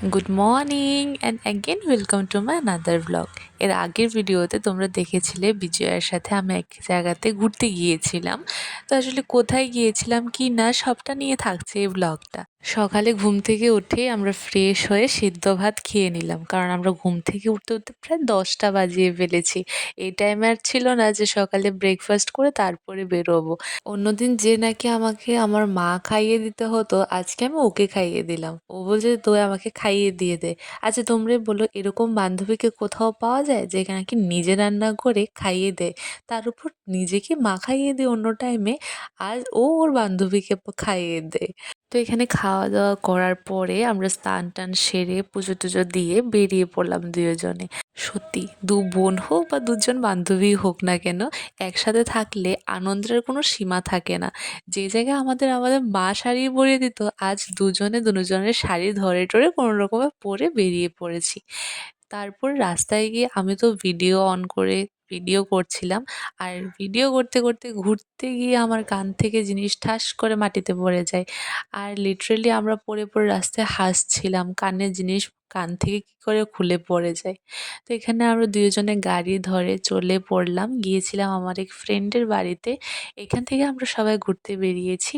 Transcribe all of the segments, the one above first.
Good morning and again welcome to my another blog. এর আগের ভিডিওতে তোমরা দেখেছিলে বিজয়ার সাথে আমি এক জায়গাতে ঘুরতে গিয়েছিলাম। তো আসলে কোথায় গিয়েছিলাম কি না সবটা নিয়ে থাকছে এই ব্লগটা। সকালে ঘুম থেকে উঠে আমরা ফ্রেশ হয়ে সিদ্ধ ভাত খেয়ে নিলাম, কারণ আমরা ঘুম থেকে উঠতে উঠতে প্রায় 10টা বাজিয়ে ফেলেছি। এই টাইমে আর ছিল না যে সকালে ব্রেকফাস্ট করে তারপরে বেরোবো। অন্যদিন যে নাকি আমাকে আমার মা খাইয়ে দিতে হতো, আজকে আমি ওকে খাইয়ে দিলাম। ও বলছে তুই আমাকে খাইয়ে দিয়ে দে। আচ্ছা তোমরাই বলো, এরকম বান্ধবীকে কোথাও পাওয়া যায় যে নাকি নিজে রান্না করে খাইয়ে দেয়, তার উপর নিজেকে মা খাইয়ে দেয় অন্য টাইমে, আর ও ওর বান্ধবীকে খাইয়ে দেয়। তো এখানে খাওয়া দাওয়া করার পরে আমরা স্নান টান সেরে পুজো টুজো দিয়ে বেরিয়ে পড়লাম দুজনে। সত্যি, দু বোন হোক বা দুজন বান্ধবী হোক না কেন, একসাথে থাকলে আনন্দের কোনো সীমা থাকে না। যে জায়গায় আমাদের আমাদের মা শাড়ি পরিয়ে দিত, আজ দুজনে দুজনের শাড়ি ধরে টরে কোনো রকমে পরে বেরিয়ে পড়েছি। তারপর রাস্তায় গিয়ে আমি তো ভিডিও অন করে ভিডিও করছিলাম, আর ভিডিও করতে করতে ঘুরতে গিয়ে আমার কান থেকে জিনিস ঠাস করে মাটিতে পড়ে যায়। আর লিটারেলি আমরা পড়ে পড়ে রাস্তায় হাসছিলাম, কানের জিনিস কান থেকে কী করে খুলে পড়ে যায়। তো এখানে আমরা দুজনে গাড়ি ধরে চলে পড়লাম, গিয়েছিলাম আমার এক ফ্রেন্ডের বাড়িতে। এখান থেকে আমরা সবাই ঘুরতে বেরিয়েছি,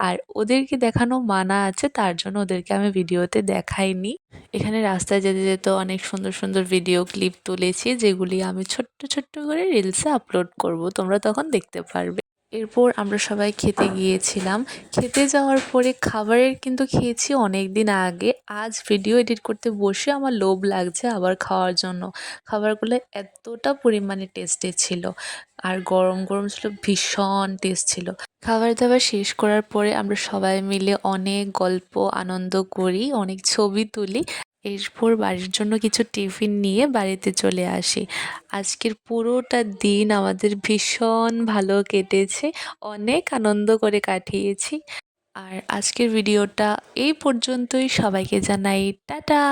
আর ওদেরকে দেখানো মানা আছে, তার জন্য ওদেরকে আমি ভিডিওতে দেখাইনি। এখানে রাস্তায় যেতে যেতে অনেক সুন্দর সুন্দর ভিডিও ক্লিপ তুলেছি, যেগুলি আমি ছোট্ট ছোট্ট করে রিলসে আপলোড করব, তোমরা তখন দেখতে পারবে। এরপর আমরা সবাই খেতে গিয়েছিলাম। খেতে যাওয়ার পরে খাবারের কিন্তু খেয়েছি অনেক দিন আগে, আজ ভিডিও এডিট করতে বসে আমার লোভ লাগছে আবার খাওয়ার জন্য। খাবারগুলো এতটা পরিমাণে টেস্টি ছিল, আর গরম গরম ছিল, ভীষণ টেস্ট ছিল। খাবার দাবার শেষ করার পরে আমরা সবাই মিলে অনেক গল্প আনন্দ করি, অনেক ছবি তুলি। এরপর বাড়ির জন্য কিছু টিফিন নিয়ে বাড়িতে চলে আসি। আজকের পুরোটা দিন আমাদের ভীষণ ভালো কেটেছে, অনেক আনন্দ করে কাটিয়েছি। আর আজকের ভিডিওটা এই পর্যন্তই, সবাইকে জানাই টাটা।